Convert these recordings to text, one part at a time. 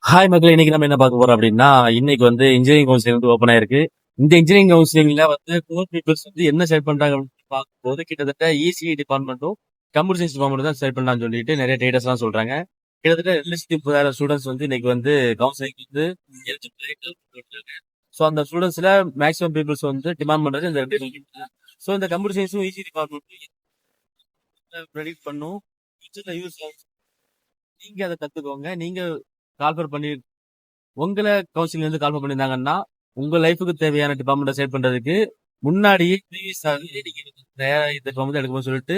Hi மக்களே, இன்னைக்கு நம்ம என்ன பார்க்க போறோம் அப்படின்னா, இன்னைக்கு வந்து இன்ஜினியரிங் கவுன்சிலிங் வந்து ஓப்பன் ஆயிருக்கு. இந்த இன்ஜினியரிங் கவுன்சிலிங்ல வந்து கோர் பீப்பிள்ஸ் வந்து என்ன செலக்ட் பண்றாங்க அப்படின்னு பார்க்கும்போது, கிட்டத்தட்ட இசிஇ டிபார்ட்மெண்ட்டும் கம்ப்யூட்டர் சயின்ஸ் டிபார்ட்மெண்ட் தான் செலக்ட் பண்ணலாம்னு சொல்லிட்டு நிறைய ட்ரேடர்ஸ் எல்லாம் சொல்றாங்க. கிட்டத்தட்ட 2,30,000 ஸ்டூடெண்ட்ஸ் வந்து இன்னைக்கு வந்து கவுன்சிலிங் வந்து ஸோ அந்த ஸ்டூடெண்ட்ஸ்ல மேக்ஸிமம் பீப்புள்ஸ் வந்து டிமாண்ட் பண்றது இந்த ஸோ இந்த கம்ப்யூட்டர் சயின்ஸும் இசி டிபார்ட்மெண்ட்டும் ப்ரெடிக்ட் பண்ணும். ஃபியூச்சர்ல யூஸ் ஆகும். நீங்க அதை கத்துக்கோங்க. நீங்க கால்பர் பண்ணி உங்களை கவுன்சிலிங் வந்து கால்பர் பண்ணியிருந்தாங்கன்னா, உங்க லைஃபுக்கு தேவையான டிபார்ட்மெண்ட்டை செலக்ட் பண்றதுக்கு முன்னாடியே ப்ரீவியஸாவே நீங்க இந்த டிபார்ட்மெண்ட் எடுக்கணும்னு சொல்லிட்டு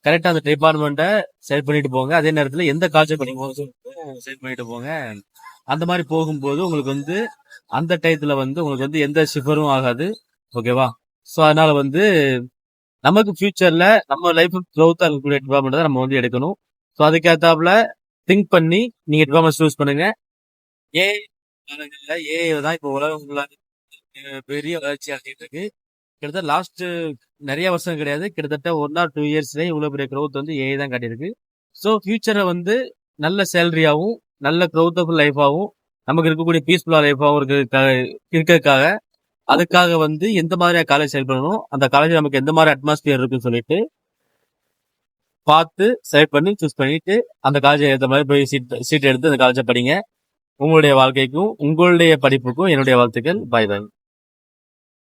கரெக்டா அந்த டிபார்ட்மெண்ட்டை செலக்ட் பண்ணிட்டு போங்க. அதே நேரத்துல எந்த காலேஜ் படிக்கணும்னு சொல்லிட்டு செலக்ட் பண்ணிட்டு போங்க. அந்த மாதிரி போகும்போது உங்களுக்கு வந்து அந்த டயத்துல வந்து உங்களுக்கு வந்து எந்த ஷிஃபரும் ஆகாது. ஓகேவா? ஸோ அதனால வந்து நமக்கு ஃபியூச்சர்ல நம்ம லைஃப் க்ரோத்தா இருக்கக்கூடிய டிபார்ட்மெண்ட் தான் நம்ம வந்து எடுக்கணும். ஸோ அதுக்கேத்தாப்புல திங்க் பண்ணி நீங்க டிபார்ட்மெண்ட் சூஸ் பண்ணுங்க. ஏஐ காலங்கள்ல ஏஐ தான் இப்போ உலகம் ஃபுல்லா பெரிய வளர்ச்சி அடைஞ்சிட்டு இருக்கு. கிட்டத்தட்ட லாஸ்ட் நிறைய வருஷம் கிடையாது, கிட்டத்தட்ட 1 or 2 இயர்ஸ்லயே இவ்வளவு பெரிய growth வந்து ஏஐ தான் காட்டியிருக்கு. ஸோ ஃபியூச்சரை வந்து நல்ல சேலரியாவும் நல்ல growthful லைஃபாவும் நமக்கு இருக்கக்கூடிய பீஸ்ஃபுல்லா லைஃபாவும் இருக்கிறதுக்காக அதுக்காக வந்து எந்த மாதிரியா காலேஜ் செலக்ட் பண்ணணும், அந்த காலேஜ் நமக்கு எந்த மாதிரி அட்மாஸ்பியர் இருக்குன்னு சொல்லிட்டு பார்த்து செலக்ட் பண்ணி சூஸ் பண்ணிட்டு அந்த காலேஜ் ஏற்ற மாதிரி போய் சீட் எடுத்து அந்த காலேஜை படிங்க. உங்களுடைய வாழ்க்கைக்கும் உங்களுடைய படிப்புக்கும் என்னுடைய வாழ்த்துக்கள். பாய் பாய்.